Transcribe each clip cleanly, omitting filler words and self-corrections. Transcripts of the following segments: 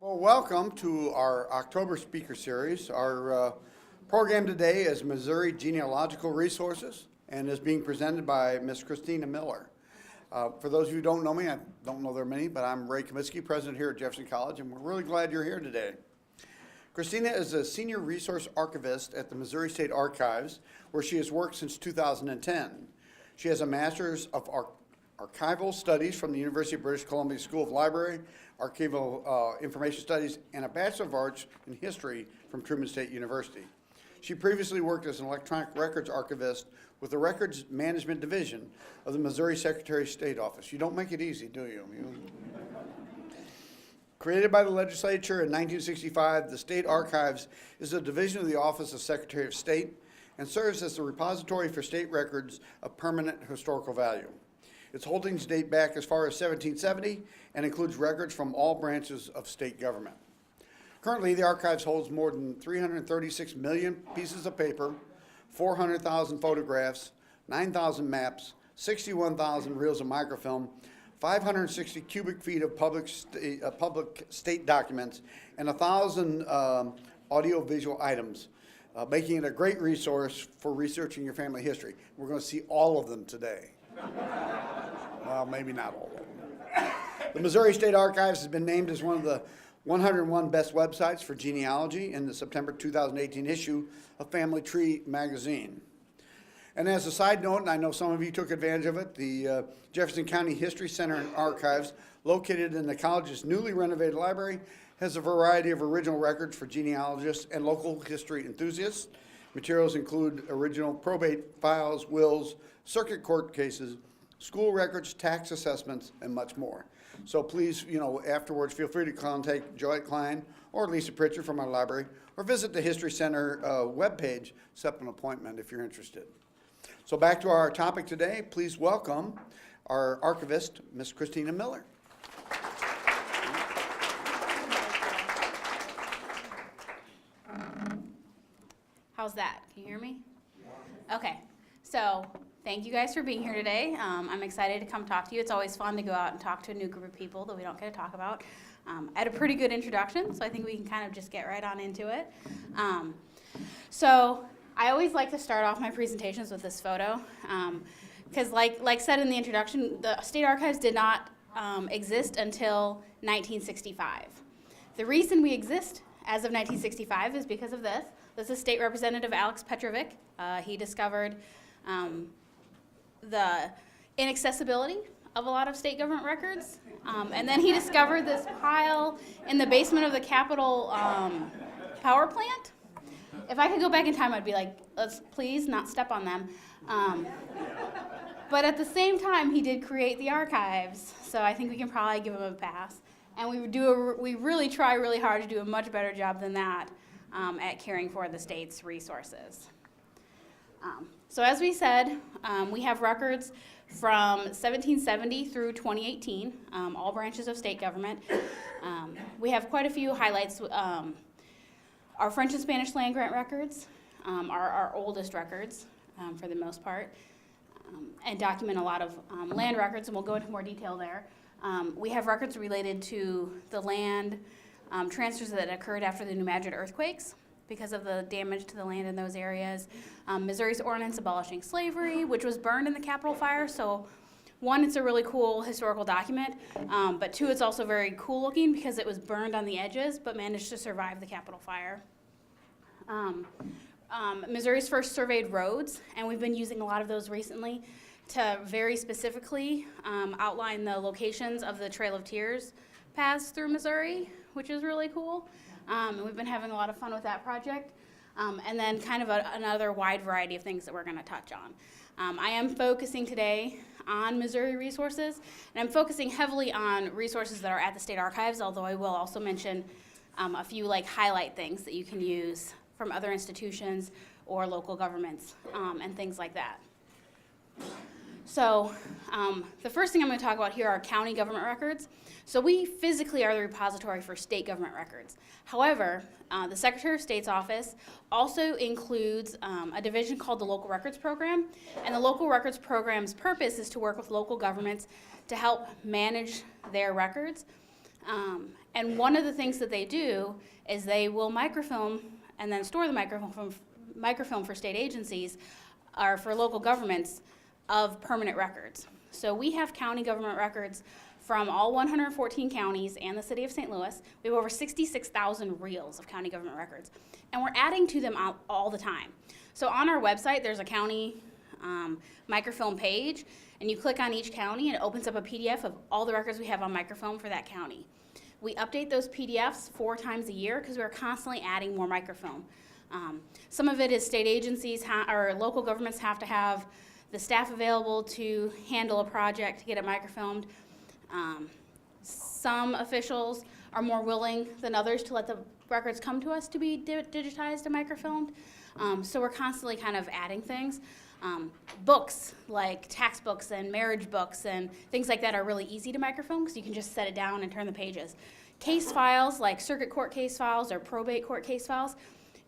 Well, welcome to our October speaker series. Our program today is Missouri Genealogical Resources and is being presented by Ms. Christina Miller. For those of you who don't know me, I don't know there are many, but I'm Ray Comiskey, president here at Jefferson College, and we're really glad you're here today. Christina is a senior resource archivist at the Missouri State Archives, where she has worked since 2010. She has a master's of archival studies from the University of British Columbia School of Library, archival information studies, and a Bachelor of Arts in History from Truman State University. She previously worked as an electronic records archivist with the Records Management Division of the Missouri Secretary of State Office. You don't make it easy, do you? Created by the legislature in 1965, the State Archives is a division of the Office of Secretary of State and serves as the repository for state records of permanent historical value. Its holdings date back as far as 1770 and includes records from all branches of state government. Currently, the archives holds more than 336 million pieces of paper, 400,000 photographs, 9,000 maps, 61,000 reels of microfilm, 560 cubic feet of public state documents, and 1,000 audio-visual items, making it a great resource for researching your family history. We're going to see all of them today. Well, maybe not all of them. The Missouri State Archives has been named as one of the 101 best websites for genealogy in the September 2018 issue of Family Tree magazine. And as a side note, and I know some of you took advantage of it, the Jefferson County History Center and Archives, located in the college's newly renovated library, has a variety of original records for genealogists and local history enthusiasts. Materials include original probate files, wills, circuit court cases, school records, tax assessments, and much more. So please, afterwards, feel free to contact Joy Klein or Lisa Pritchard from our library, or visit the History Center webpage, set up an appointment if you're interested. So back to our topic today, please welcome our archivist, Ms. Christina Miller. How's that? Can you hear me? Okay, so thank you guys for being here today. I'm excited to come talk to you. It's always fun to go out and talk to a new group of people that we don't get to talk about. I had a pretty good introduction, so I think we can kind of just get right on into it. So I always like to start off my presentations with this photo, because like said in the introduction, the State Archives did not exist until 1965. The reason we exist as of 1965 is because of this. This is State Representative Alex Petrovic. He discovered the inaccessibility of a lot of state government records. And then he discovered this pile in the basement of the Capitol power plant. If I could go back in time, I'd be like, let's please not step on them. But at the same time, he did create the archives, so I think we can probably give him a pass. And we really try really hard to do a much better job than that at caring for the state's resources. So as we said, we have records from 1770 through 2018, all branches of state government. We have quite a few highlights. Our French and Spanish land grant records are our oldest records for the most part, and document a lot of land records, and we'll go into more detail there. We have records related to the land transfers that occurred after the New Madrid earthquakes because of the damage to the land in those areas. Missouri's ordinance abolishing slavery, which was burned in the Capitol fire. So one, it's a really cool historical document, but two, it's also very cool looking because it was burned on the edges but managed to survive the Capitol fire. Missouri's first surveyed roads, and we've been using a lot of those recently to very specifically outline the locations of the Trail of Tears paths through Missouri, which is really cool. And we've been having a lot of fun with that project. And then kind of another wide variety of things that we're going to touch on. I am focusing today on Missouri resources, and I'm focusing heavily on resources that are at the State Archives, although I will also mention a few highlight things that you can use from other institutions or local governments and things like that. So the first thing I'm going to talk about here are county government records. So we physically are the repository for state government records. However, the Secretary of State's office also includes a division called the Local Records Program. And the Local Records Program's purpose is to work with local governments to help manage their records And one of the things that they do is they will microfilm and then store the microfilm for state agencies or for local governments of permanent records. So we have county government records from all 114 counties and the city of St. Louis. We have over 66,000 reels of county government records, and we're adding to them all the time. So on our website, there's a county microfilm page, and you click on each county and it opens up a PDF of all the records we have on microfilm for that county. We update those PDFs 4 times a year because we're constantly adding more microfilm. Some of it is state agencies or local governments have to have the staff available to handle a project to get it microfilmed. Some officials are more willing than others to let the records come to us to be digitized and microfilmed. So we're constantly kind of adding things. Books like tax books and marriage books and things like that are really easy to microfilm because you can just set it down and turn the pages. Case files like circuit court case files or probate court case files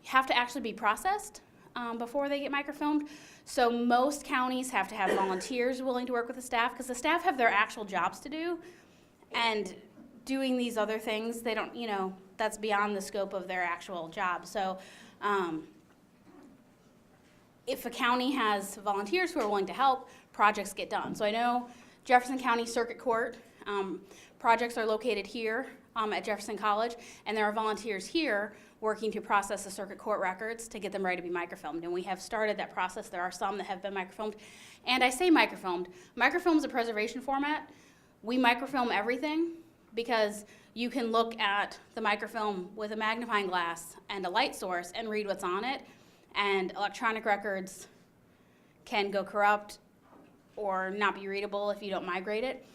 have to actually be processed before they get microfilmed. So most counties have to have volunteers willing to work with the staff because the staff have their actual jobs to do, and doing these other things, they don't, that's beyond the scope of their actual job. So if a county has volunteers who are willing to help, projects get done. So I know Jefferson County Circuit Court projects are located here at Jefferson College, and there are volunteers here working to process the circuit court records to get them ready to be microfilmed. And we have started that process. There are some that have been microfilmed. And I say microfilmed. Microfilm is a preservation format. We microfilm everything because you can look at the microfilm with a magnifying glass and a light source and read what's on it. And electronic records can go corrupt or not be readable if you don't migrate it.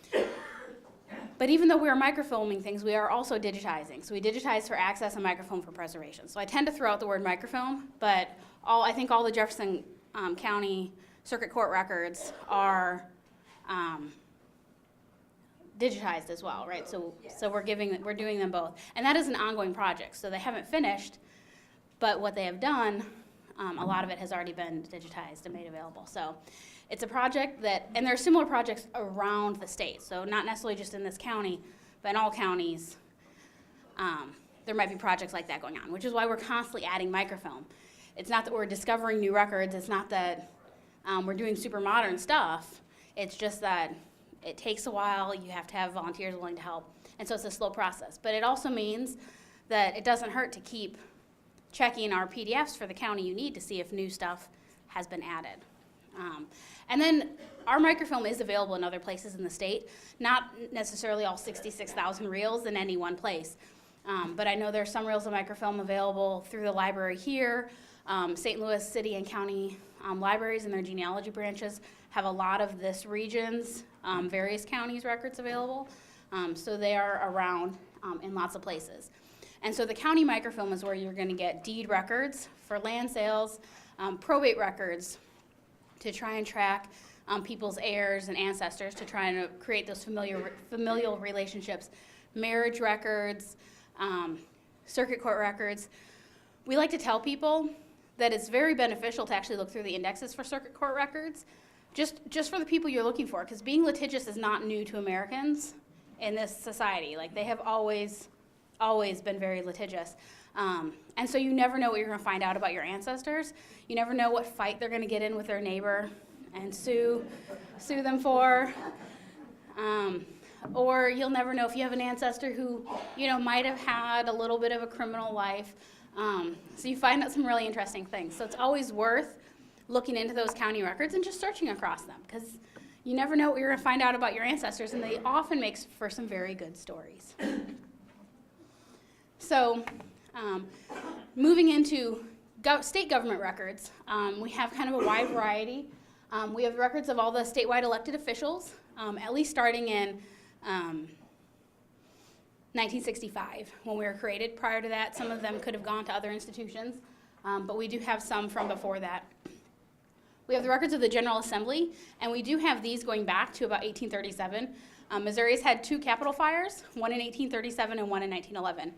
But even though we are microfilming things, we are also digitizing. So we digitize for access and microfilm for preservation. So I tend to throw out the word microfilm, but I think all the Jefferson County Circuit Court records are digitized as well, right? So we're doing them both. And that is an ongoing project. So they haven't finished, but what they have done, a lot of it has already been digitized and made available. So it's a project and there are similar projects around the state. So not necessarily just in this county, but in all counties, there might be projects like that going on, which is why we're constantly adding microfilm. It's not that we're discovering new records. It's not that we're doing super modern stuff. It's just that it takes a while. You have to have volunteers willing to help. And so it's a slow process. But it also means that it doesn't hurt to keep checking our PDFs for the county you need to see if new stuff has been added. And then our microfilm is available in other places in the state, not necessarily all 66,000 reels in any one place. But I know there's some reels of microfilm available through the library here. St. Louis City and County libraries and their genealogy branches have a lot of this region's various counties records available. So they are around in lots of places. And so the county microfilm is where you're going to get deed records for land sales, probate records to try and track people's heirs and ancestors to try and create those familial relationships, marriage records, circuit court records. We like to tell people that it's very beneficial to actually look through the indexes for circuit court records, just for the people you're looking for, because being litigious is not new to Americans in this society. Like, they have always been very litigious. And so you never know what you're going to find out about your ancestors. You never know what fight they're going to get in with their neighbor and sue them for. Or you'll never know if you have an ancestor who, might have had a little bit of a criminal life. So you find out some really interesting things. So it's always worth looking into those county records and just searching across them, because you never know what you're going to find out about your ancestors, and they often make for some very good stories. So moving into state government records, we have kind of a wide variety. We have records of all the statewide elected officials, at least starting in 1965 when we were created. Prior to that, some of them could have gone to other institutions, but we do have some from before that. We have the records of the General Assembly, and we do have these going back to about 1837. Missouri's had 2 Capitol fires, one in 1837 and one in 1911.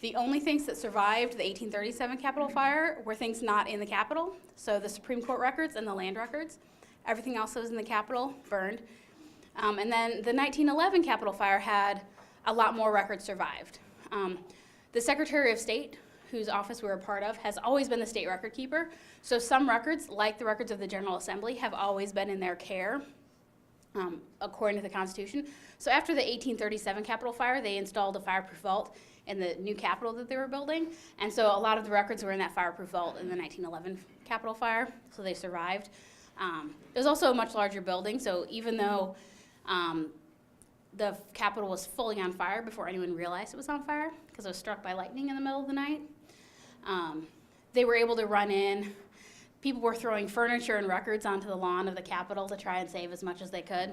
The only things that survived the 1837 Capitol fire were things not in the Capitol, so the Supreme Court records and the land records. Everything else that was in the Capitol burned. And then the 1911 Capitol fire had a lot more records survived. The Secretary of State, whose office we're a part of, has always been the state record keeper. So some records, like the records of the General Assembly, have always been in their care, according to the Constitution. So after the 1837 Capitol fire, they installed a fireproof vault in the new Capitol that they were building. And so a lot of the records were in that fireproof vault in the 1911 Capitol fire, so they survived. It was also a much larger building, so even though the Capitol was fully on fire before anyone realized it was on fire, because it was struck by lightning in the middle of the night, they were able to run in. People were throwing furniture and records onto the lawn of the Capitol to try and save as much as they could.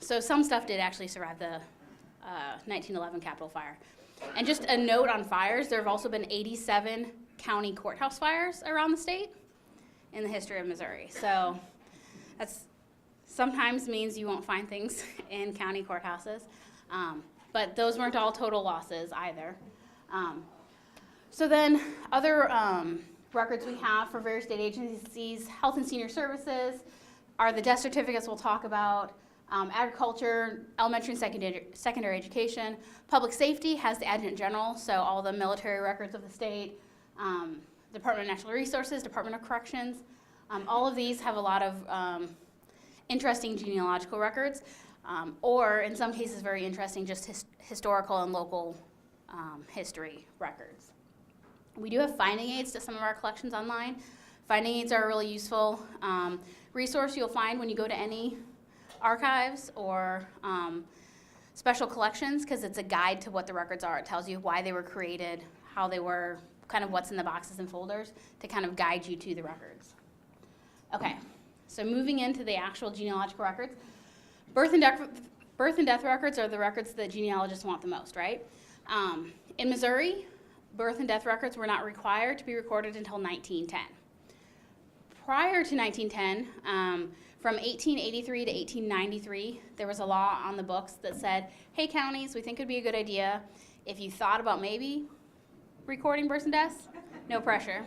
So some stuff did actually survive the 1911 Capitol fire. And just a note on fires, there have also been 87 county courthouse fires around the state in the history of Missouri. So that's sometimes means you won't find things in county courthouses. But those weren't all total losses either. So then other records we have for various state agencies, Health and Senior Services, are the death certificates we'll talk about. Agriculture, elementary and secondary education. Public safety has the Adjutant General, so all the military records of the state. Department of Natural Resources, Department of Corrections. All of these have a lot of interesting genealogical records, or in some cases very interesting just historical and local history records. We do have finding aids to some of our collections online. Finding aids are a really useful resource you'll find when you go to any archives or special collections, because it's a guide to what the records are. It tells you why they were created, how they were, kind of what's in the boxes and folders to kind of guide you to the records. Okay, so moving into the actual genealogical records, birth and death records are the records that genealogists want the most, right? In Missouri, birth and death records were not required to be recorded until 1910. Prior to 1910, from 1883 to 1893, there was a law on the books that said, hey counties, we think it'd be a good idea if you thought about maybe recording births and deaths, no pressure.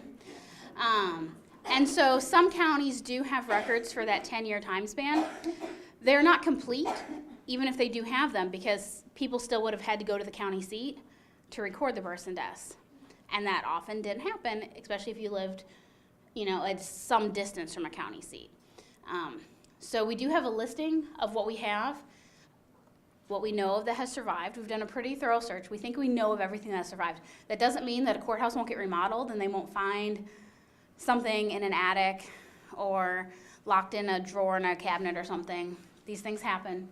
And so some counties do have records for that 10-year time span. They're not complete, even if they do have them, because people still would have had to go to the county seat to record the births and deaths. And that often didn't happen, especially if you lived, at some distance from a county seat. So we do have a listing of what we have, what we know of that has survived. We've done a pretty thorough search. We think we know of everything that has survived. That doesn't mean that a courthouse won't get remodeled and they won't find something in an attic or locked in a drawer in a cabinet or something. These things happen.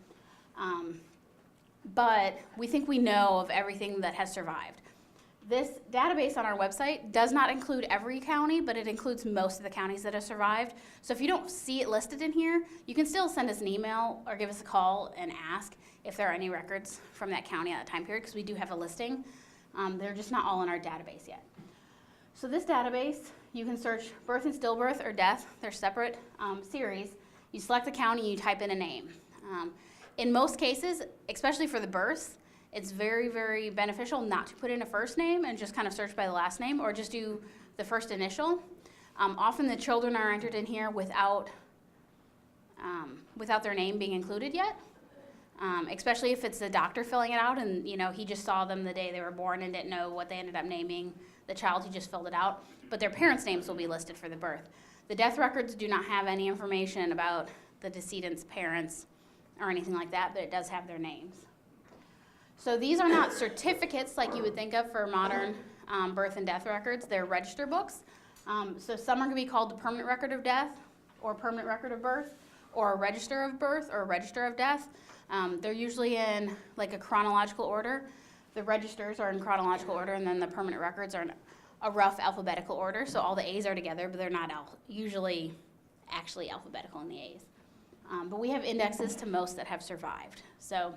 But we think we know of everything that has survived. This database on our website does not include every county, but it includes most of the counties that have survived. So if you don't see it listed in here, you can still send us an email or give us a call and ask if there are any records from that county at that time period, because we do have a listing. They're just not all in our database yet. So this database, you can search birth and stillbirth or death. They're separate series. You select the county, you type in a name. In most cases, especially for the births, it's very, very beneficial not to put in a first name and just kind of search by the last name, or just do the first initial. Often the children are entered in here without their name being included yet, especially if it's the doctor filling it out and he just saw them the day they were born and didn't know what they ended up naming the child who just filled it out, but their parents' names will be listed for the birth. The death records do not have any information about the decedent's parents or anything like that, but it does have their names. So these are not certificates like you would think of for modern birth and death records. They're register books. So some are going to be called the permanent record of death or permanent record of birth or a register of birth or a register of death. They're usually in like a chronological order. The registers are in chronological order, and then the permanent records are in a rough alphabetical order. So all the A's are together, but they're not usually actually alphabetical in the A's. But we have indexes to most that have survived. So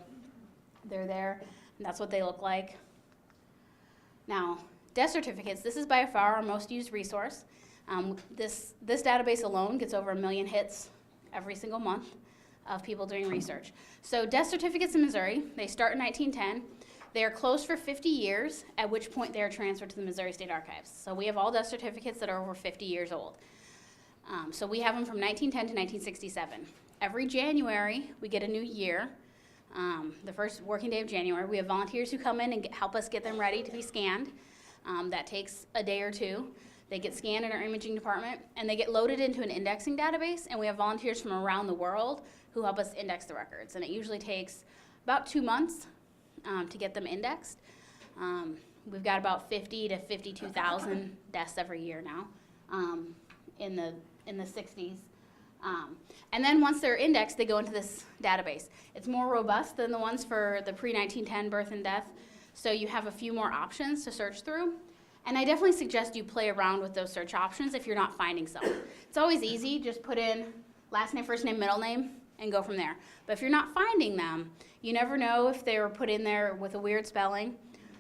they're there, and that's what they look like. Now, death certificates, this is by far our most used resource. This database alone gets over 1 million hits every single month of people doing research. So death certificates in Missouri, they start in 1910. They are closed for 50 years, at which point they are transferred to the Missouri State Archives. So we have all death certificates that are over 50 years old. So we have them from 1910 to 1967. Every January, we get a new year. the first working day of January. We have volunteers who come in and help us get them ready to be scanned. That takes a day or two. They get scanned in our imaging department, and they get loaded into an indexing database, and we have volunteers from around the world who help us index the records. And it usually takes about 2 months to get them indexed. We've got about 50 to 52,000 deaths every year now in the 60s. And then once they're indexed, they go into this database. It's more robust than the ones for the pre-1910 birth and death, so you have a few more options to search through. And I definitely suggest you play around with those search options if you're not finding someone. It's always easy, just put in last name, first name, middle name, and go from there. But if you're not finding them, you never know if they were put in there with a weird spelling,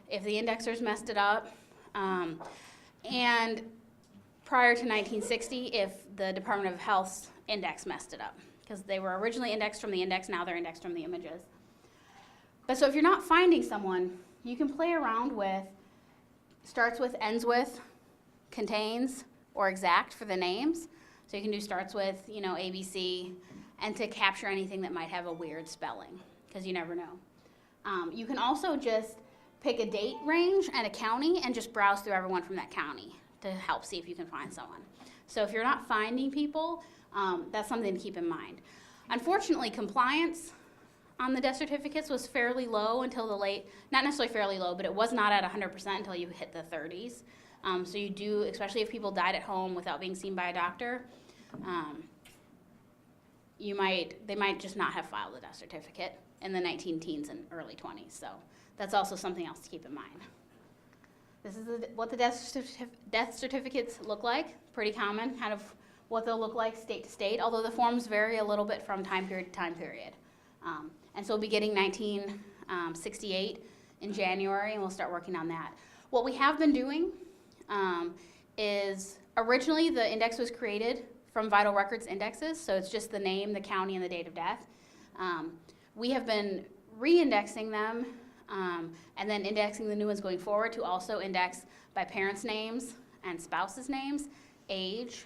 if the indexers messed it up, and prior to 1960, if the Department of Health's index messed it up, because they were originally indexed from the index, now they're indexed from the images. But so if you're not finding someone, you can play around with starts with, ends with, contains, or exact for the names. So you can do starts with, ABC, and to capture anything that might have a weird spelling, because you never know. You can also just pick a date range and a county and just browse through everyone from that county to help see if you can find someone. So if you're not finding people, that's something to keep in mind. Unfortunately, compliance on the death certificates was fairly low until the late, not necessarily fairly low, but it was not at 100% until you hit the 30s. So you do, especially if people died at home without being seen by a doctor, they might just not have filed a death certificate in the 19-teens and early 20s. So that's also something else to keep in mind. This is what the death certificates look like. Pretty common, kind of what they'll look like state to state, although the forms vary a little bit from time period to time period. And so we'll be getting 1968 in January, and we'll start working on that. What we have been doing is originally the index was created from vital records indexes, so it's just the name, the county, and the date of death. We have been re-indexing them and then indexing the new ones going forward to also index by parents' names and spouses' names, age,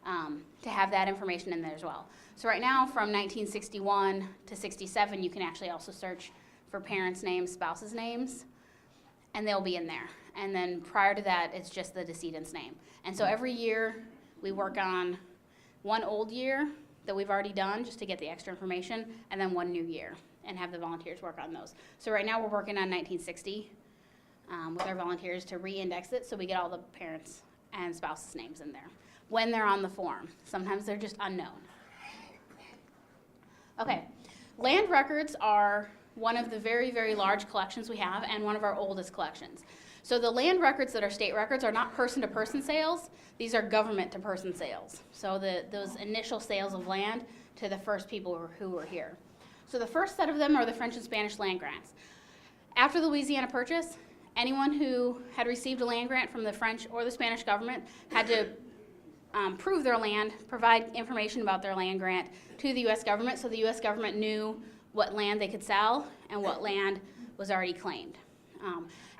to have that information in there as well. So right now, from 1961 to 67, you can actually also search for parents' names, spouses' names, and they'll be in there. And then prior to that, it's just the decedent's name. And so every year, we work on one old year that we've already done just to get the extra information, and then one new year, and have the volunteers work on those. So right now, we're working on 1960 with our volunteers to re-index it so we get all the parents' and spouses' names in there when they're on the form. Sometimes they're just unknown. Okay, land records are one of the very, very large collections we have and one of our oldest collections. So the land records that are state records are not person-to-person sales. These are government-to-person sales. So those initial sales of land to the first people who were here. So the first set of them are the French and Spanish land grants. After the Louisiana Purchase, anyone who had received a land grant from the French or the Spanish government had to prove their land, provide information about their land grant to the U.S. government, so the U.S. government knew what land they could sell and what land was already claimed.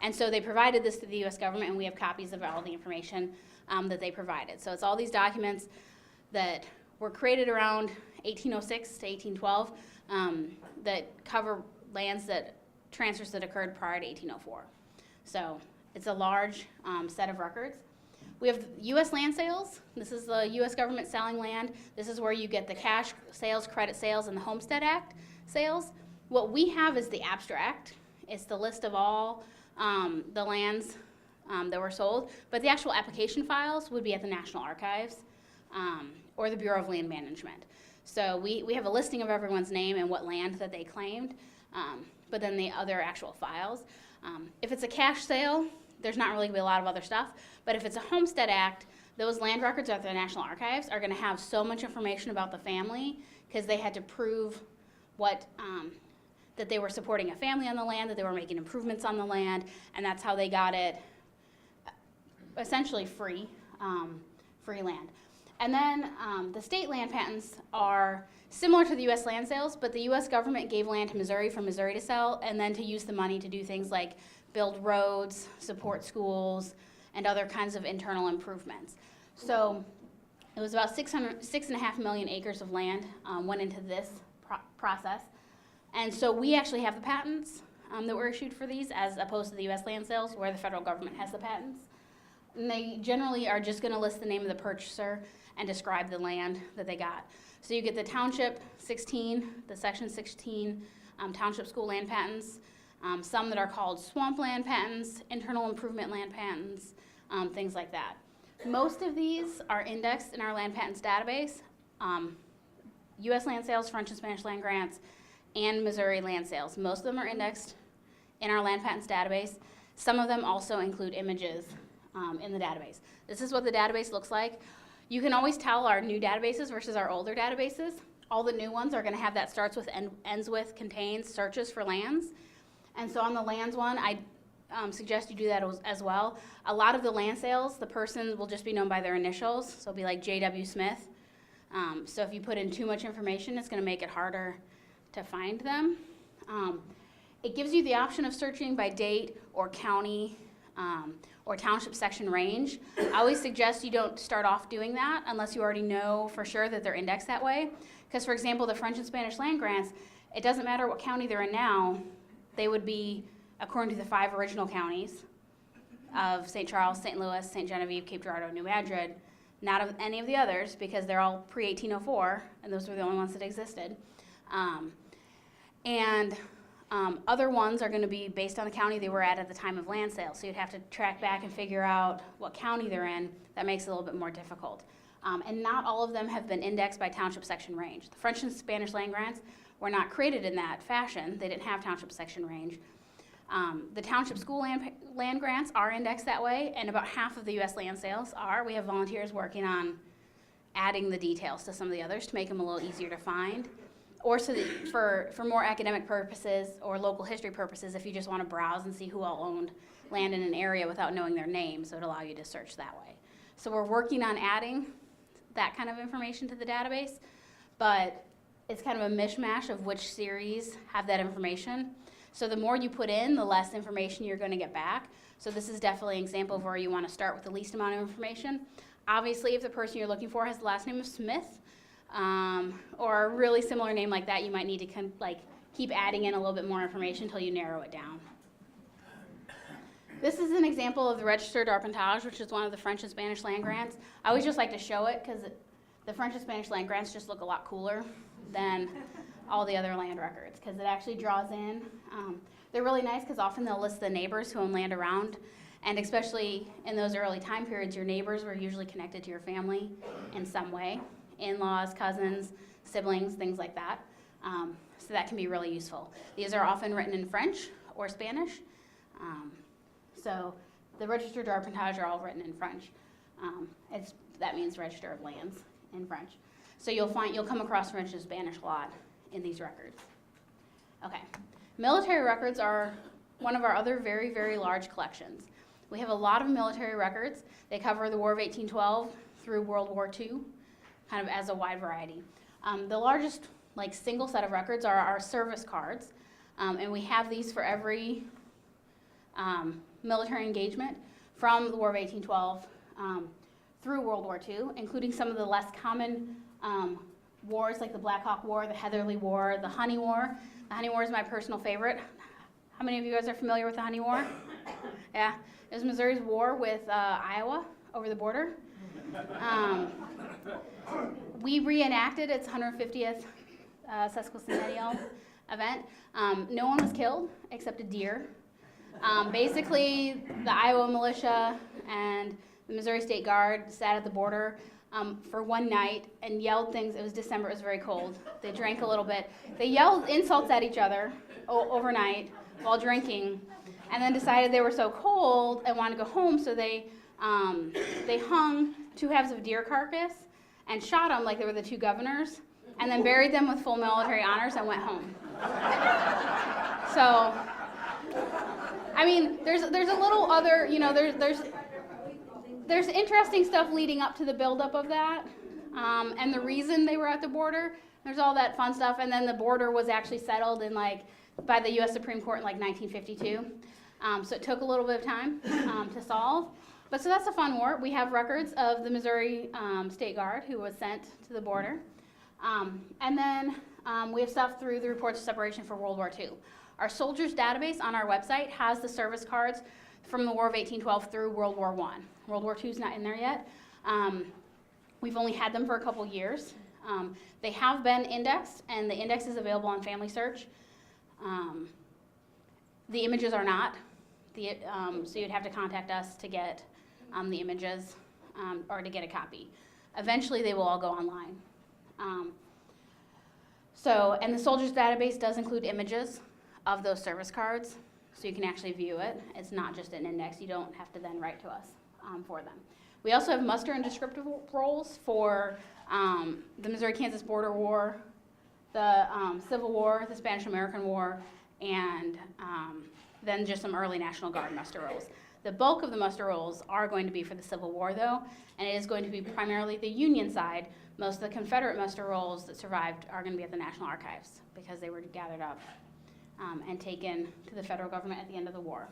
And so they provided this to the U.S. government, and we have copies of all the information that they provided. So it's all these documents that were created around 1806 to 1812 that cover lands that transfers that occurred prior to 1804. So it's a large set of records. We have U.S. land sales. This is the U.S. government selling land. This is where you get the cash sales, credit sales, and the Homestead Act sales. What we have is the abstract. It's the list of all the lands that were sold, but the actual application files would be at the National Archives or the Bureau of Land Management. So we have a listing of everyone's name and what land that they claimed, but then the other actual files. If it's a cash sale, there's not really going to be a lot of other stuff, but if it's a Homestead Act, those land records at the National Archives are going to have so much information about the family because they had to prove what that they were supporting a family on the land, that they were making improvements on the land, and that's how they got it essentially free land. And then the state land patents are similar to the U.S. land sales, but the U.S. government gave land to Missouri for Missouri to sell, and then to use the money to do things like build roads, support schools, and other kinds of internal improvements. So it was about 6.5 million acres of land went into this process. And so we actually have the patents that were issued for these, as opposed to the US land sales where the federal government has the patents. And they generally are just gonna list the name of the purchaser and describe the land that they got. So you get the Township 16, the Section 16 Township School land patents, some that are called swampland patents, internal improvement land patents, things like that. Most of these are indexed in our land patents database, US land sales, French and Spanish land grants, and Missouri land sales. Most of them are indexed in our land patents database. Some of them also include images in the database. This is what the database looks like. You can always tell our new databases versus our older databases. All the new ones are gonna have that starts with, ends with, contains, searches for lands. And so on the lands one, I suggest you do that as well. A lot of the land sales, the person will just be known by their initials, so it'll be like J.W. Smith. So if you put in too much information, it's gonna make it harder to find them. It gives you the option of searching by date or county or township section range. I always suggest you don't start off doing that unless you already know for sure that they're indexed that way. Because for example, the French and Spanish land grants, it doesn't matter what county they're in now, they would be according to the 5 original counties of St. Charles, St. Louis, St. Genevieve, Cape Girardeau, New Madrid, not of any of the others because they're all pre-1804 and those were the only ones that existed. Other ones are going to be based on the county they were at the time of land sale. So you'd have to track back and figure out what county they're in. That makes it a little bit more difficult. And not all of them have been indexed by township section range. The French and Spanish land grants were not created in that fashion. They didn't have township section range. The township school land grants are indexed that way, and about half of the US land sales are. We have volunteers working on adding the details to some of the others to make them a little easier to find. Or so that for more academic purposes or local history purposes, if you just want to browse and see who all owned land in an area without knowing their names, so it would allow you to search that way. So we're working on adding that kind of information to the database, but it's kind of a mishmash of which series have that information. So the more you put in, the less information you're going to get back. So this is definitely an example of where you want to start with the least amount of information. Obviously, if the person you're looking for has the last name of Smith, or a really similar name like that, you might need to keep adding in a little bit more information until you narrow it down. This is an example of the Register d'Arpentage, which is one of the French and Spanish land grants. I always just like to show it because the French and Spanish land grants just look a lot cooler than all the other land records because it actually draws in. They're really nice because often they'll list the neighbors who own land around, and especially in those early time periods, your neighbors were usually connected to your family in some way. In-laws, cousins, siblings, things like that. So that can be really useful. These are often written in French or Spanish. So the Register d'Arpentage are all written in French. That means Register of Lands in French. So you'll come across French and Spanish a lot in these records. Okay, military records are one of our other very, very large collections. We have a lot of military records. They cover the War of 1812 through World War II. Kind of as a wide variety. The largest single set of records are our service cards, and we have these for every military engagement from the War of 1812 through World War II, including some of the less common wars like the Black Hawk War, the Heatherly War, the Honey War. The Honey War is my personal favorite. How many of you guys are familiar with the Honey War? Yeah, it was Missouri's war with Iowa over the border. We reenacted its 150th sesquicentennial event. No one was killed except a deer. Basically, the Iowa militia and the Missouri State Guard sat at the border for one night and yelled things. It was December, it was very cold. They drank a little bit. They yelled insults at each other overnight while drinking, and then decided they were so cold and wanted to go home, so they hung 2 halves of deer carcass and shot them like they were the 2 governors, and then buried them with full military honors and went home. So, I mean, there's a little other, there's interesting stuff leading up to the buildup of that, and the reason they were at the border. There's all that fun stuff, and then the border was actually settled in by the U.S. Supreme Court in 1952. So it took a little bit of time to solve. But so that's a fun war. We have records of the Missouri State Guard who was sent to the border. And then We have stuff through the reports of separation for World War II. Our soldiers database on our website has the service cards from the War of 1812 through World War I. World War II is not in there yet. We've only had them for a couple years. They have been indexed, and the index is available on Family Search. The images are not, so you'd have to contact us to get the images or to get a copy. Eventually, they will all go online. And the soldiers database does include images of those service cards, so you can actually view it. It's not just an index. You don't have to then write to us for them. We also have muster and descriptive roles for the Missouri-Kansas Border War, the Civil War, the Spanish-American War, and then just some early National Guard muster rolls. The bulk of the muster rolls are going to be for the Civil War, though, and it is going to be primarily the Union side. Most of the Confederate muster rolls that survived are going to be at the National Archives because they were gathered up and taken to the federal government at the end of the war.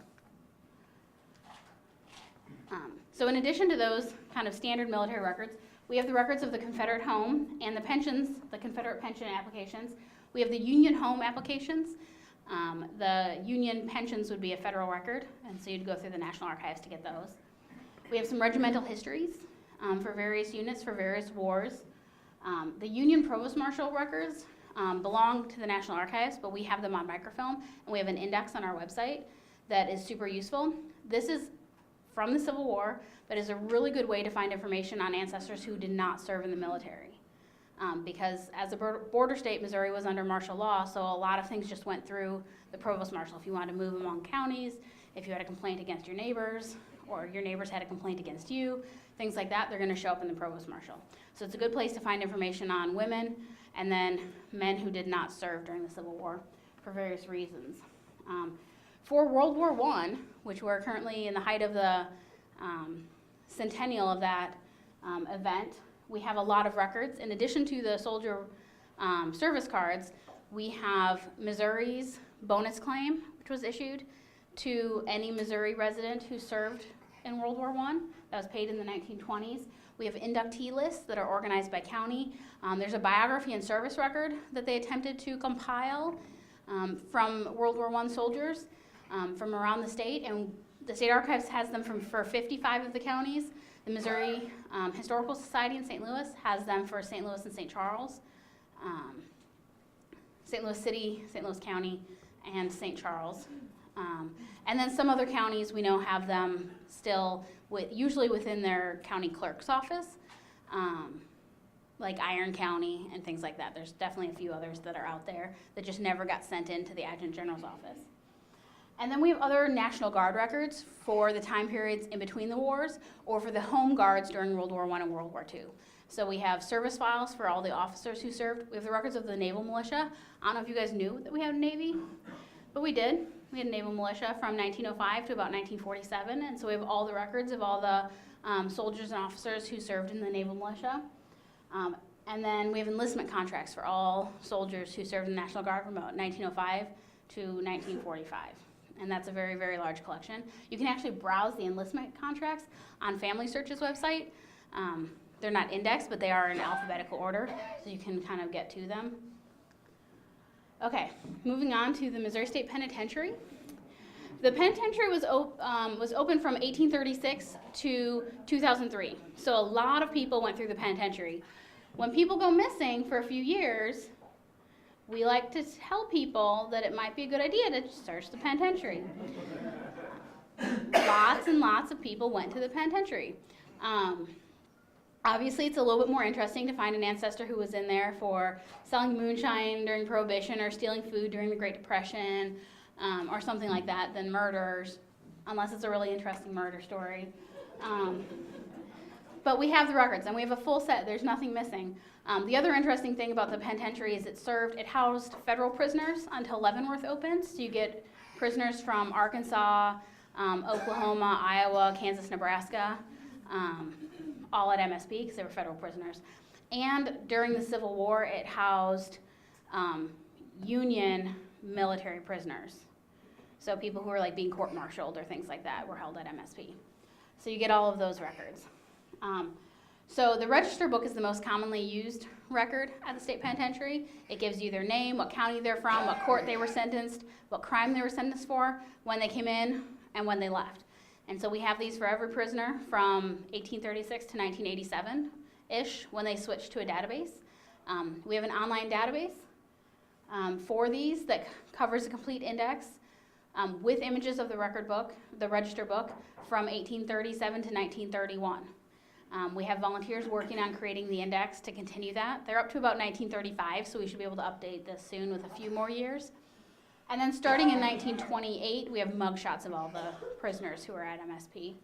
So in addition to those kind of standard military records, we have the records of the Confederate home and the pensions, the Confederate pension applications. We have the Union home applications. The Union pensions would be a federal record, and so you'd go through the National Archives to get those. We have some regimental histories for various units for various wars. The Union Provost Marshal records belong to the National Archives, but we have them on microfilm, and we have an index on our website that is super useful. This is from the Civil War, but is a really good way to find information on ancestors who did not serve in the military. Because as a border state, Missouri was under martial law, so a lot of things just went through the Provost Marshal. If you wanted to move among counties, if you had a complaint against your neighbors, or your neighbors had a complaint against you, things like that, they're going to show up in the Provost Marshal. So it's a good place to find information on women and then men who did not serve during the Civil War for various reasons. For World War I, which we're currently in the height of the centennial of that event, we have a lot of records. In addition to the soldier service cards, we have Missouri's bonus claim, which was issued to any Missouri resident who served in World War I. That was paid in the 1920s. We have inductee lists that are organized by county. There's a biography and service record that they attempted to compile from World War I soldiers from around the state, and the State Archives has them for 55 of the counties. The Missouri Historical Society in St. Louis has them for St. Louis and St. Charles, St. Louis City, St. Louis County, and St. Charles. And then some other counties we know have them still, usually within their county clerk's office, like Iron County and things like that. There's definitely a few others that are out there that just never got sent into the Adjutant General's office. And then we have other National Guard records for the time periods in between the wars or for the home guards during World War I and World War II. So we have service files for all the officers who served. We have the records of the Naval Militia. I don't know if you guys knew that we had a Navy, but we did. We had a Naval Militia from 1905 to about 1947, and so we have all the records of all the soldiers and officers who served in the Naval Militia. And then we have enlistment contracts for all soldiers who served in the National Guard from about 1905 to 1945. And that's a very, very large collection. You can actually browse the enlistment contracts on Family Search's website. They're not indexed, but they are in alphabetical order, so you can kind of get to them. Okay, moving on to the Missouri State Penitentiary. The penitentiary was open from 1836 to 2003, so a lot of people went through the penitentiary. When people go missing for a few years, we like to tell people that it might be a good idea to search the penitentiary. Lots and lots of people went to the penitentiary. Obviously, it's a little bit more interesting to find an ancestor who was in there for selling moonshine during Prohibition or stealing food during the Great Depression or something like that than murders, unless it's a really interesting murder story. But we have the records, and we have a full set. There's nothing missing. The other interesting thing about the penitentiary is it housed federal prisoners until Leavenworth opened. So you get prisoners from Arkansas, Oklahoma, Iowa, Kansas, Nebraska, all at MSP because they were federal prisoners. And during the Civil War, it housed Union military prisoners. So people who were like being court-martialed or things like that were held at MSP. So you get all of those records. So the register book is the most commonly used record at the state penitentiary. It gives you their name, what county they're from, what court they were sentenced, what crime they were sentenced for, when they came in, and when they left. And so we have these for every prisoner from 1836 to 1987-ish, when they switched to a database. We have an online database for these that covers a complete index with images of the record book, the register book, from 1837 to 1931. We have volunteers working on creating the index to continue that. They're up to about 1935, so we should be able to update this soon with a few more years. And then starting in 1928, we have mugshots of all the prisoners who are at MSP.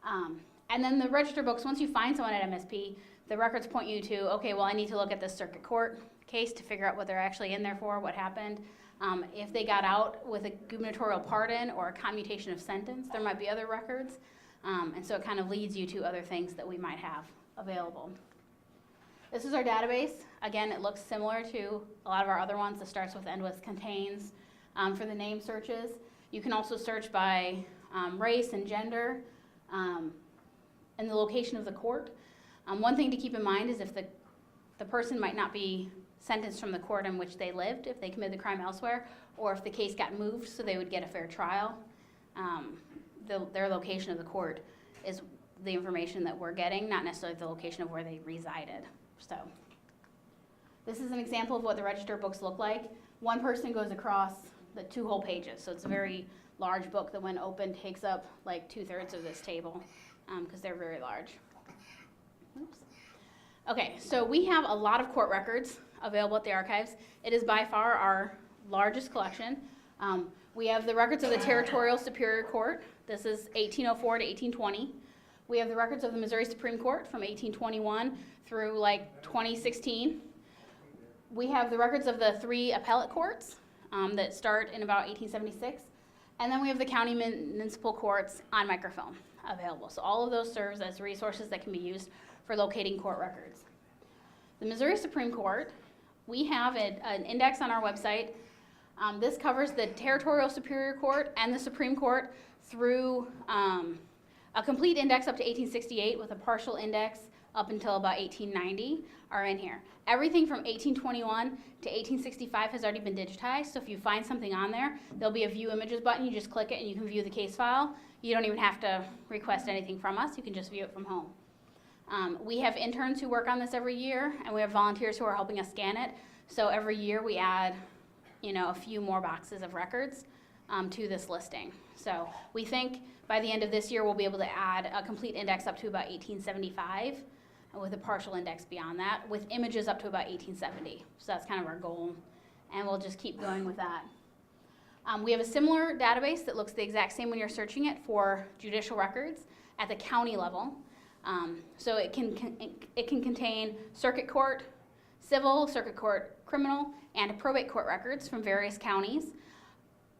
And then the register books, once you find someone at MSP, the records point you to, okay, well, I need to look at this circuit court case to figure out what they're actually in there for, what happened. If they got out with a gubernatorial pardon or a commutation of sentence, there might be other records. And so it kind of leads you to other things that we might have available. This is our database. Again, it looks similar to a lot of our other ones. It starts with, end with, contains. For the name searches, you can also search by race and gender and the location of the court. One thing to keep in mind is if the person might not be sentenced from the court in which they lived, if they committed the crime elsewhere, or if the case got moved so they would get a fair trial. Their location of the court is the information that we're getting, not necessarily the location of where they resided. So this is an example of what the register books look like. One person goes across the 2 whole pages, so it's a very large book that when opened takes up like 2/3 of this table because they're very large. Oops. Okay, so we have a lot of court records available at the archives. It is by far our largest collection. We have the records of the Territorial Superior Court. This is 1804 to 1820. We have the records of the Missouri Supreme Court from 1821 through like 2016. We have the records of the 3 appellate courts that start in about 1876. And then we have the county municipal courts on microfilm available. So all of those serves as resources that can be used for locating court records. The Missouri Supreme Court, we have an index on our website. This covers the Territorial Superior Court and the Supreme Court through a complete index up to 1868 with a partial index up until about 1890 are in here. Everything from 1821 to 1865 has already been digitized, so if you find something on there, there'll be a View Images button. You just click it and you can view the case file. You don't even have to request anything from us. You can just view it from home. We have interns who work on this every year, and we have volunteers who are helping us scan it. So every year we add, a few more boxes of records to this listing. So we think by the end of this year we'll be able to add a complete index up to about 1875 with a partial index beyond that, with images up to about 1870. So that's kind of our goal, and we'll just keep going with that. We have a similar database that looks the exact same when you're searching it for judicial records at the county level. So it can contain circuit court, civil, circuit court, criminal, and probate court records from various counties.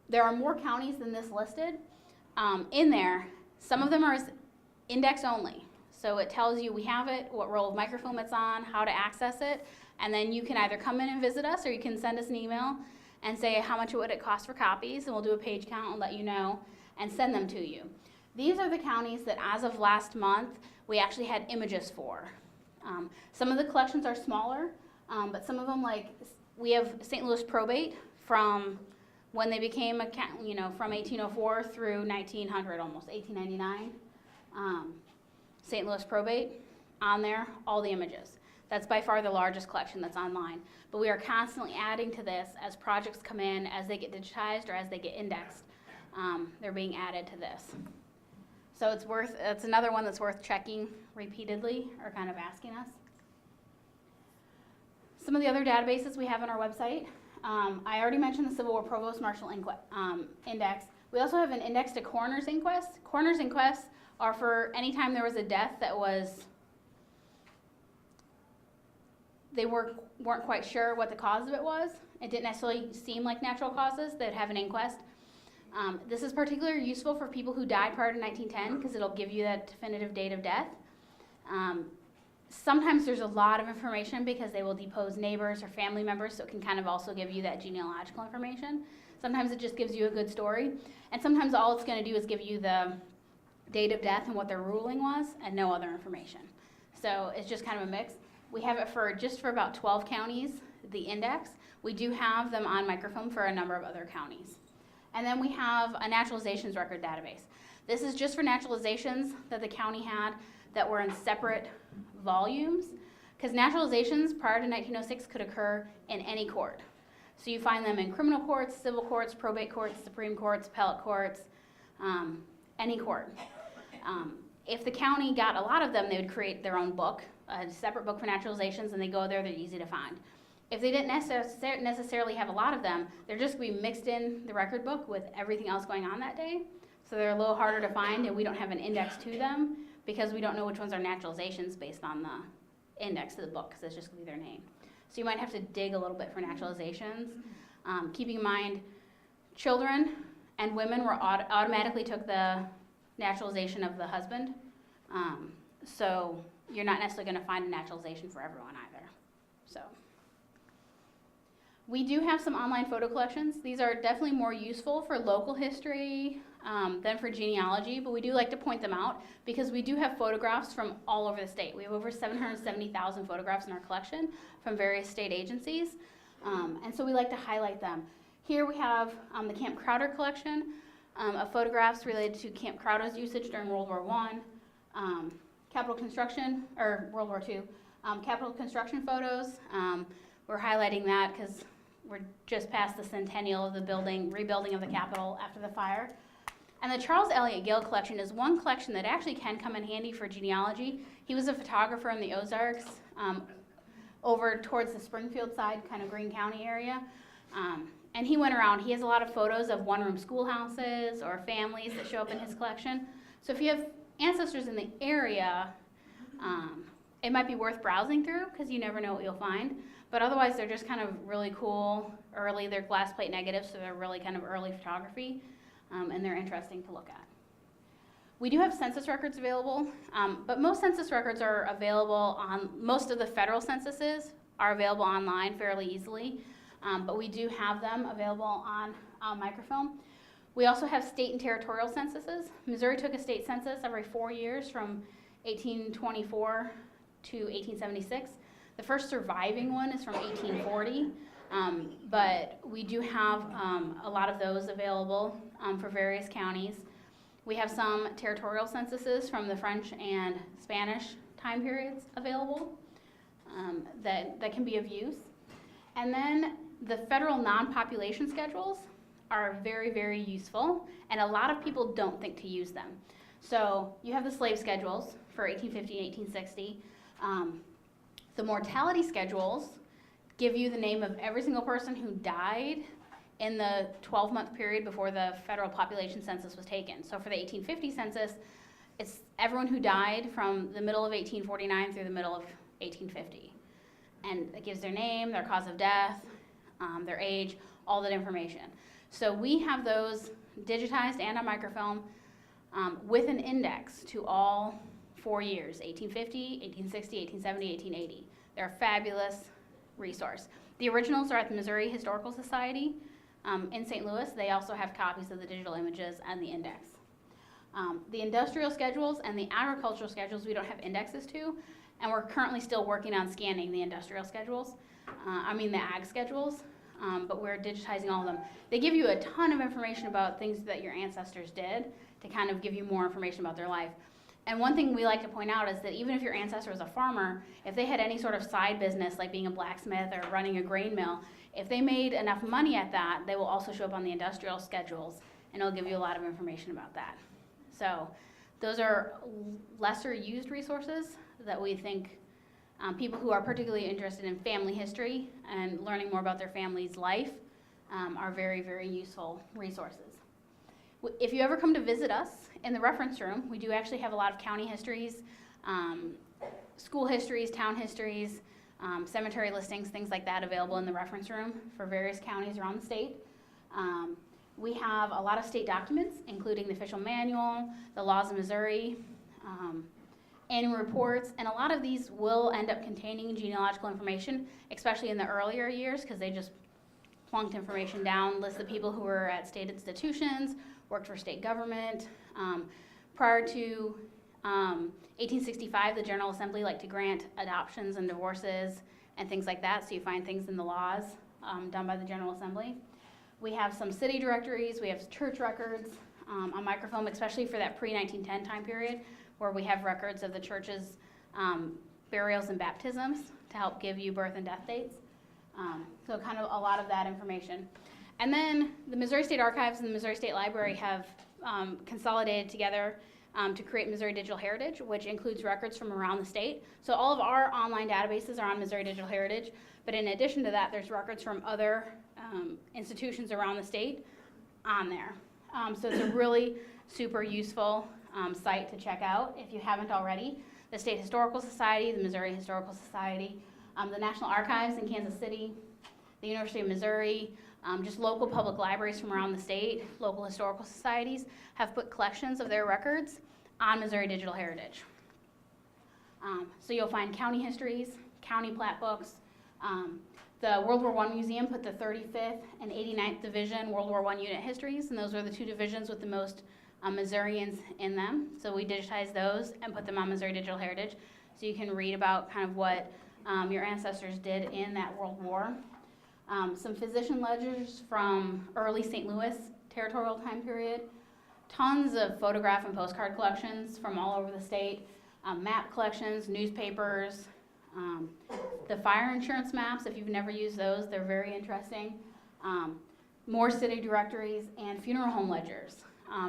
There are more counties than this listed in there. Some of them are index only. So it tells you we have it, what roll of microfilm it's on, how to access it, and then you can either come in and visit us or you can send us an email and say how much would it cost for copies, and we'll do a page count and let you know and send them to you. These are the counties that as of last month we actually had images for. Some of the collections are smaller, but some of them, like we have St. Louis probate from when they became a from 1804 through 1900, almost 1899. St. Louis probate on there, all the images. That's by far the largest collection that's online. But we are constantly adding to this as projects come in, as they get digitized or as they get indexed. They're being added to this. So it's another one that's worth checking repeatedly or kind of asking us. Some of the other databases we have on our website. I already mentioned the Civil War Provost Marshal Index. We also have an index to coroner's inquests. Coroner's inquests are for any time there was a death that they weren't quite sure what the cause of it was. It didn't necessarily seem like natural causes. They'd have an inquest. This is particularly useful for people who died prior to 1910 because it'll give you that definitive date of death. Sometimes there's a lot of information because they will depose neighbors or family members, so it can kind of also give you that genealogical information. Sometimes it just gives you a good story, and sometimes all it's going to do is give you the date of death and what their ruling was and no other information. So it's just kind of a mix. We have it for about 12 counties, the index. We do have them on microfilm for a number of other counties. And then we have a naturalizations record database. This is just for naturalizations that the county had that were in separate volumes, because naturalizations prior to 1906 could occur in any court. So you find them in criminal courts, civil courts, probate courts, Supreme Courts, appellate courts, any court. If the county got a lot of them, they would create their own book, a separate book for naturalizations, and they go there, they're easy to find. If they didn't necessarily have a lot of them, they're just going to be mixed in the record book with everything else going on that day. So they're a little harder to find, and we don't have an index to them because we don't know which ones are naturalizations based on the index of the book, because it's just going to be their name. So you might have to dig a little bit for naturalizations. Keeping in mind, children and women were automatically took the naturalization of the husband. So you're not necessarily going to find a naturalization for everyone either. So we do have some online photo collections. These are definitely more useful for local history than for genealogy, but we do like to point them out because we do have photographs from all over the state. We have over 770,000 photographs in our collection from various state agencies, and so we like to highlight them. Here we have the Camp Crowder collection of photographs related to Camp Crowder's usage during World War I, Capitol construction, or World War II, Capitol construction photos. We're highlighting that because we're just past the centennial of the rebuilding of the Capitol after the fire. And the Charles Elliott Gale collection is one collection that actually can come in handy for genealogy. He was a photographer in the Ozarks, over towards the Springfield side, kind of Greene County area. And he went around. He has a lot of photos of one-room schoolhouses or families that show up in his collection. So if you have ancestors in the area, it might be worth browsing through because you never know what you'll find. But otherwise, they're just kind of really cool, early. They're glass plate negatives, so they're really kind of early photography, and they're interesting to look at. We do have census records available, but most census records are available on, most of the federal censuses are available online fairly easily, but we do have them available on microfilm. We also have state and territorial censuses. Missouri took a state census every 4 years from 1824 to 1876. The first surviving one is from 1840, but we do have a lot of those available for various counties. We have some territorial censuses from the French and Spanish time periods available that can be of use. And then the federal non-population schedules are very, very useful, and a lot of people don't think to use them. So you have the slave schedules for 1850 and 1860. The mortality schedules give you the name of every single person who died in the 12-month period before the federal population census was taken. So for the 1850 census, it's everyone who died from the middle of 1849 through the middle of 1850. And it gives their name, their cause of death, their age, all that information. So we have those digitized and on microfilm with an index to all 4 years, 1850, 1860, 1870, 1880. They're a fabulous resource. The originals are at the Missouri Historical Society in St. Louis. They also have copies of the digital images and the index. The industrial schedules and the agricultural schedules we don't have indexes to, and we're currently still working on scanning the industrial schedules, the ag schedules, but we're digitizing all of them. They give you a ton of information about things that your ancestors did to kind of give you more information about their life. And one thing we like to point out is that even if your ancestor was a farmer, if they had any sort of side business like being a blacksmith or running a grain mill, if they made enough money at that, they will also show up on the industrial schedules, and it'll give you a lot of information about that. So those are lesser used resources that we think people who are particularly interested in family history and learning more about their family's life are very, very useful resources. If you ever come to visit us in the reference room, we do actually have a lot of county histories, school histories, town histories, cemetery listings, things like that available in the reference room for various counties around the state. We have a lot of state documents, including the official manual, the laws of Missouri, annual reports, and a lot of these will end up containing genealogical information, especially in the earlier years, because they just plunked information down, list the people who were at state institutions, worked for state government. Prior to 1865, the General Assembly liked to grant adoptions and divorces and things like that, so you find things in the laws done by the General Assembly. We have some city directories, we have church records on microfilm, especially for that pre-1910 time period, where we have records of the church's burials and baptisms to help give you birth and death dates. So kind of a lot of that information. And then the Missouri State Archives and the Missouri State Library have consolidated together to create Missouri Digital Heritage, which includes records from around the state. So all of our online databases are on Missouri Digital Heritage, but in addition to that, there's records from other institutions around the state on there. So it's a really super useful site to check out if you haven't already. The State Historical Society, the Missouri Historical Society, the National Archives in Kansas City, the University of Missouri, just local public libraries from around the state, local historical societies have put collections of their records on Missouri Digital Heritage. So you'll find county histories, county plat books. The World War I Museum put the 35th and 89th Division World War I unit histories, and those were the two divisions with the most Missourians in them. So we digitized those and put them on Missouri Digital Heritage, so you can read about kind of what your ancestors did in that World War. Some physician ledgers from early St. Louis territorial time period, tons of photograph and postcard collections from all over the state, map collections, newspapers, the fire insurance maps, if you've never used those, they're very interesting, more city directories, and funeral home ledgers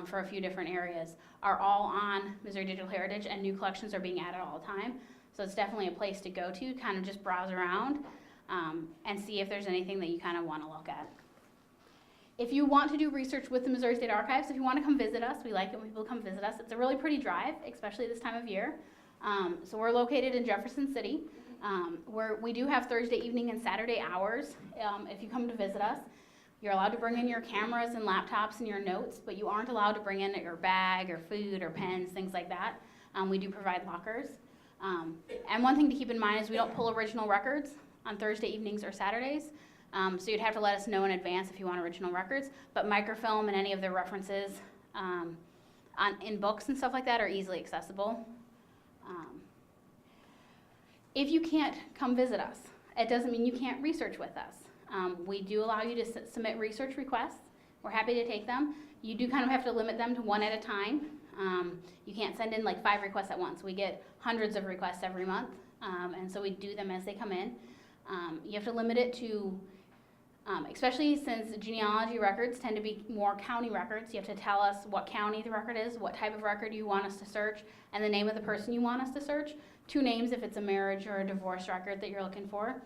for a few different areas are all on Missouri Digital Heritage, and new collections are being added all the time. So it's definitely a place to go to, kind of just browse around and see if there's anything that you kind of want to look at. If you want to do research with the Missouri State Archives, if you want to come visit us, we like it when people come visit us. It's a really pretty drive, especially this time of year. So we're located in Jefferson City, where we do have Thursday evening and Saturday hours. If you come to visit us, you're allowed to bring in your cameras and laptops and your notes, but you aren't allowed to bring in your bag or food or pens, things like that. We do provide lockers. And one thing to keep in mind is we don't pull original records on Thursday evenings or Saturdays. So you'd have to let us know in advance if you want original records, but microfilm and any of the references in books and stuff like that are easily accessible. If you can't come visit us, it doesn't mean you can't research with us. We do allow you to submit research requests. We're happy to take them. You do kind of have to limit them to one at a time. You can't send in like 5 requests at once. We get hundreds of requests every month, and so we do them as they come in. You have to limit it to, especially since genealogy records tend to be more county records, you have to tell us what county the record is, what type of record you want us to search, and the name of the person you want us to search. 2 names if it's a marriage or a divorce record that you're looking for.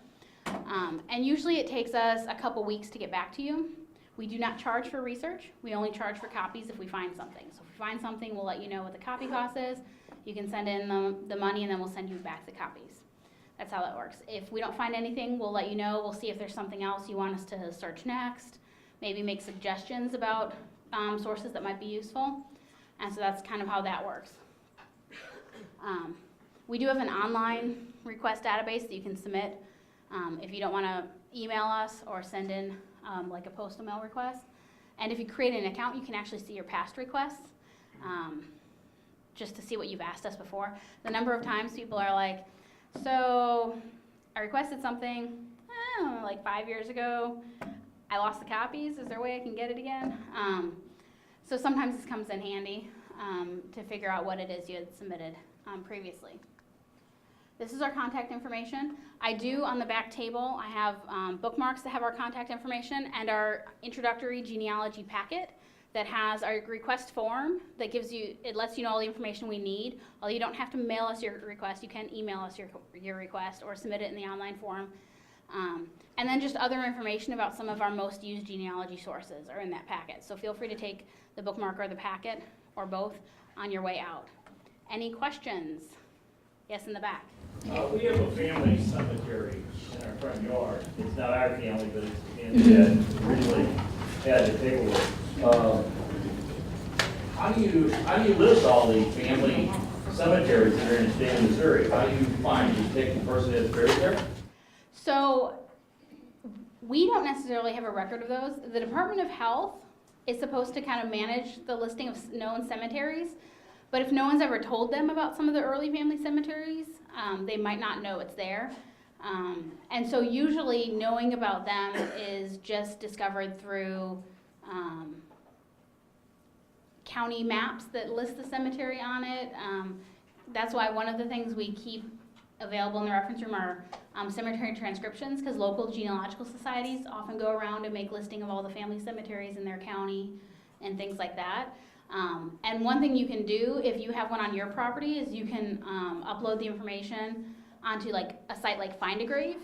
And usually it takes us a couple weeks to get back to you. We do not charge for research. We only charge for copies if we find something. So if we find something, we'll let you know what the copy cost is. You can send in the money, and then we'll send you back the copies. That's how that works. If we don't find anything, we'll let you know. We'll see if there's something else you want us to search next, maybe make suggestions about sources that might be useful. And so that's kind of how that works. We do have an online request database that you can submit if you don't want to email us or send in like a postal mail request. And if you create an account, you can actually see your past requests just to see what you've asked us before. The number of times people are like, so I requested something like 5 years ago. I lost the copies. Is there a way I can get it again? So sometimes this comes in handy to figure out what it is you had submitted previously. This is our contact information. I do, on the back table, I have bookmarks that have our contact information and our introductory genealogy packet that has our request form that gives you, it lets you know all the information we need. Although you don't have to mail us your request, you can email us your request or submit it in the online form. And then just other information about some of our most used genealogy sources are in that packet. So feel free to take the bookmark or the packet or both on your way out. Any questions? Yes, in the back. We have a family cemetery in our front yard. It's not our family, but it's the family that really had the paperwork. How do you list all the family cemeteries that are in the state of Missouri? How do you find, you take the person that's buried there? So we don't necessarily have a record of those. The Department of Health is supposed to kind of manage the listing of known cemeteries, But if no one's ever told them about some of the early family cemeteries, they might not know it's there. And so usually knowing about them is just discovered through county maps that list the cemetery on it. That's why one of the things we keep available in the reference room are cemetery transcriptions, because local genealogical societies often go around and make listing of all the family cemeteries in their county and things like that. And one thing you can do if you have one on your property is you can upload the information onto like a site like Find a Grave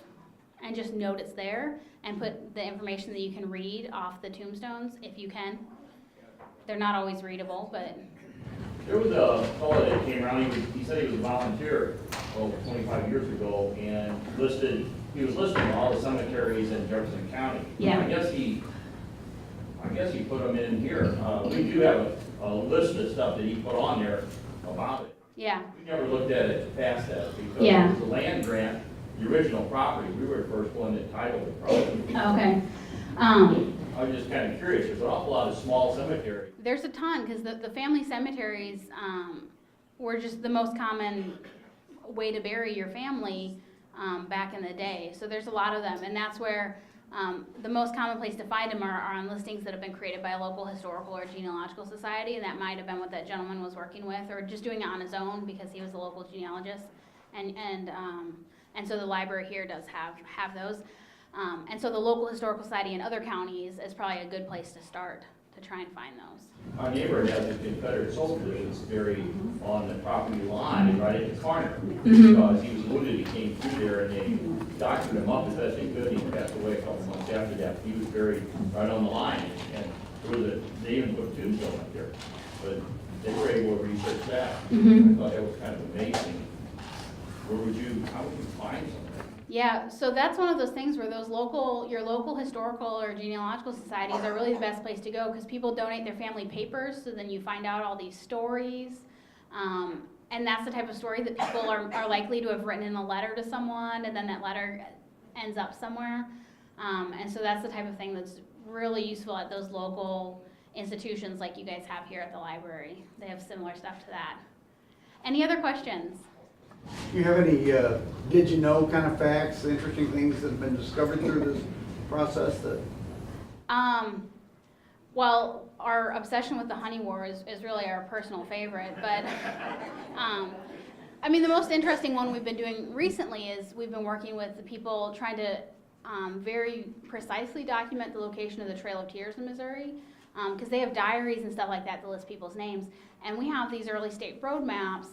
and just note it's there and put the information that you can read off the tombstones if you can. They're not always readable, but. There was a fellow that came around, he said he was a volunteer, 25 years ago, and he was listing all the cemeteries in Jefferson County. Yeah. I guess he put them in here. We do have a list of stuff that he put on there about it. Yeah. We never looked at it past that, because Yeah. it was a land grant, the original property, we were the first one that titled the property. Okay. I was just kind of curious, there's an awful lot of small cemeteries. There's a ton, because the family cemeteries were just the most common way to bury your family back in the day. So there's a lot of them, and that's where the most common place to find them are on listings that have been created by a local historical or genealogical society, and that might have been what that gentleman was working with, or just doing it on his own because he was a local genealogist. And so the library here does have those. And so the local historical society in other counties is probably a good place to start to try and find those. Our neighbor has a Confederate soldier that's buried on the property line, right at the corner. Because he was wounded, he came through there, and they doctored him up as best they could. He passed away a couple months after that. He was buried right on the line, and they even put a tombstone up there. But they were able to research that. I thought that was kind of amazing. How would you find something? Yeah, so that's one of those things where your local historical or genealogical societies are really the best place to go, because people donate their family papers, so then you find out all these stories. And that's the type of story that people are likely to have written in a letter to someone, and then that letter ends up somewhere. And so that's the type of thing that's really useful at those local institutions like you guys have here at the library. They have similar stuff to that. Any other questions? Do you have any did you know kind of facts, interesting things that have been discovered through this process? Well, our obsession with the honey war is really our personal favorite, but I mean, the most interesting one we've been doing recently is we've been working with the people trying to very precisely document the location of the Trail of Tears in Missouri, because they have diaries and stuff like that list people's names, and we have these early state road maps.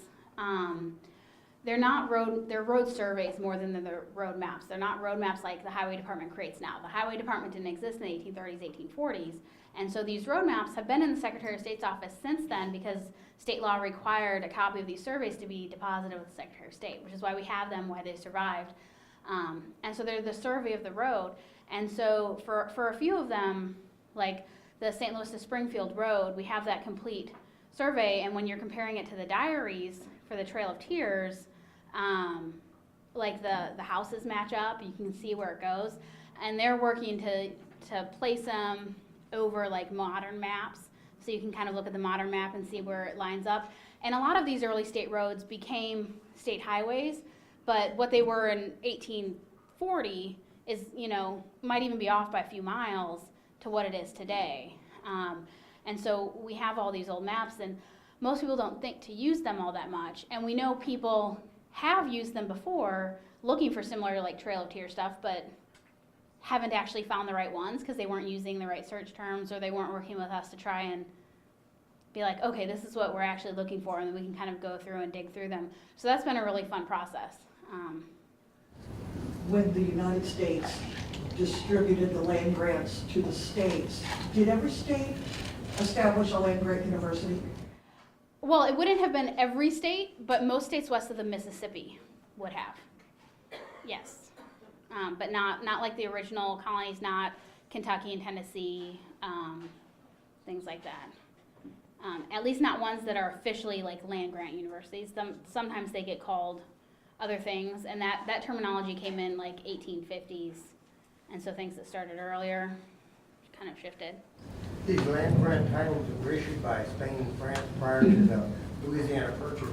They're road surveys more than they're road maps. They're not road maps like the highway department creates now. The highway department didn't exist in the 1830s, 1840s. And so these road maps have been in the Secretary of State's office since then, because state law required a copy of these surveys to be deposited with the Secretary of State, which is why we have them, why they survived. And so they're the survey of the road. And so for a few of them, like the St. Louis to Springfield Road, we have that complete survey. And when you're comparing it to the diaries for the Trail of Tears, like the houses match up, you can see where it goes, and they're working to place them over like modern maps, so you can kind of look at the modern map and see where it lines up. And a lot of these early state roads became state highways, but what they were in 1840 is, might even be off by a few miles to what it is today. And so we have all these old maps, and most people don't think to use them all that much, and we know people have used them before looking for similar like Trail of Tears stuff, but haven't actually found the right ones because they weren't using the right search terms, or they weren't working with us to try and be like, okay, this is what we're actually looking for, and then we can kind of go through and dig through them. So that's been a really fun process. When the United States distributed the land grants to the states, did every state establish a land grant university? Well, it wouldn't have been every state, but most states west of the Mississippi would have. Yes. But not like the original colonies, not Kentucky and Tennessee, things like that. At least not ones that are officially like land grant universities. Sometimes they get called other things, and that terminology came in like 1850s, and so things that started earlier kind of shifted. These land grant titles were issued by Spain and France prior to the Louisiana Purchase,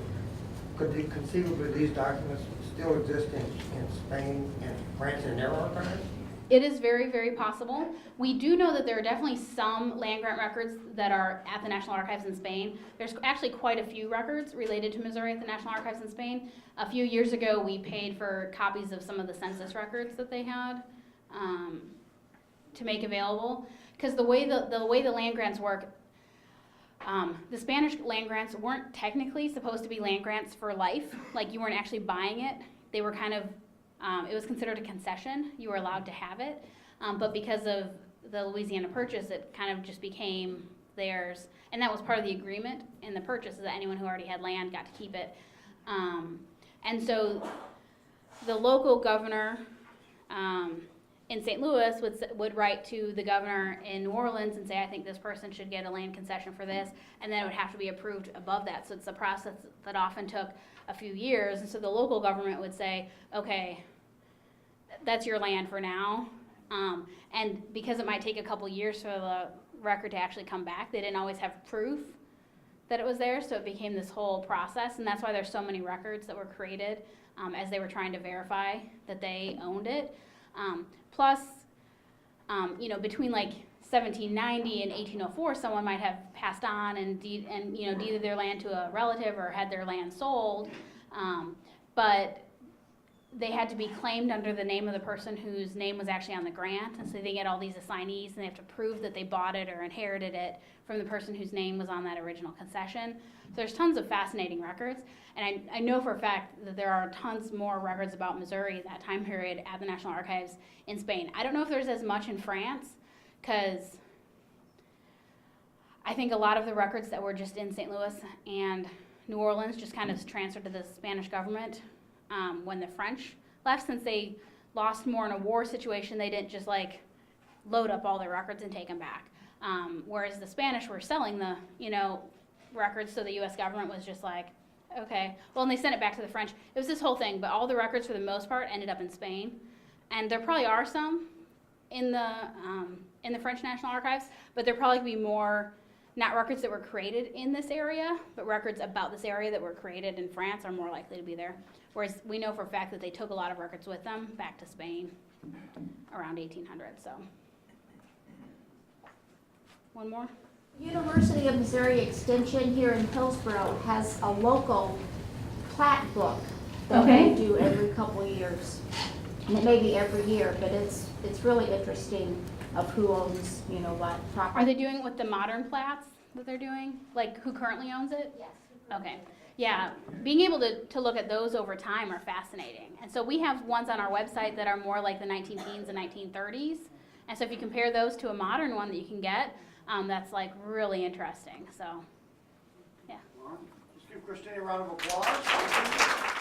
could conceivably these documents still exist in Spain and France in their archives? It is very, very possible. We do know that there are definitely some land grant records that are at the National Archives in Spain. There's actually quite a few records related to Missouri at the National Archives in Spain. A few years ago, we paid for copies of some of the census records that they had to make available. Because the way the land grants work, the Spanish land grants weren't technically supposed to be land grants for life. Like, you weren't actually buying it. They were kind of it was considered a concession. You were allowed to have it. But because of the Louisiana Purchase, it kind of just became theirs. And that was part of the agreement in the purchase, is that anyone who already had land got to keep it. And so the local governor in St. Louis would write to the governor in New Orleans and say, I think this person should get a land concession for this. And then it would have to be approved above that. So it's a process that often took a few years. And so the local government would say, okay, that's your land for now. And because it might take a couple years for the record to actually come back, they didn't always have proof that it was there, so it became this whole process. And that's why there's so many records that were created as they were trying to verify that they owned it. Plus, between like 1790 and 1804, someone might have passed on and deeded their land to a relative or had their land sold, but they had to be claimed under the name of the person whose name was actually on the grant, and so they get all these assignees, and they have to prove that they bought it or inherited it from the person whose name was on that original concession. So there's tons of fascinating records, and I know for a fact that there are tons more records about Missouri that time period at the National Archives in Spain. I don't know if there's as much in France, because I think a lot of the records that were just in St. Louis and New Orleans just kind of transferred to the Spanish government when the French left. Since they lost more in a war situation, they didn't just like load up all their records and take them back. Whereas the Spanish were selling the records, so the U.S. government was just like, okay. Well, and they sent it back to the French. It was this whole thing, but all the records for the most part ended up in Spain, and there probably are some in the French National Archives, but there probably be more. Not records that were created in this area, but records about this area that were created in France are more likely to be there. Whereas we know for a fact that they took a lot of records with them back to Spain around 1800, so. One more? University of Missouri Extension here in Hillsborough has a local plat book that Okay. they do every couple of years. And it may be every year, but it's really interesting of who owns, what property. Are they doing it with the modern plats that they're doing? Like, who currently owns it? Yes. Okay. Yeah, being able to look at those over time are fascinating. And so we have ones on our website that are more like the 19-teens and 1930s. And so if you compare those to a modern one that you can get, that's like really interesting. So, yeah. All right. Let's give Christina a round of applause.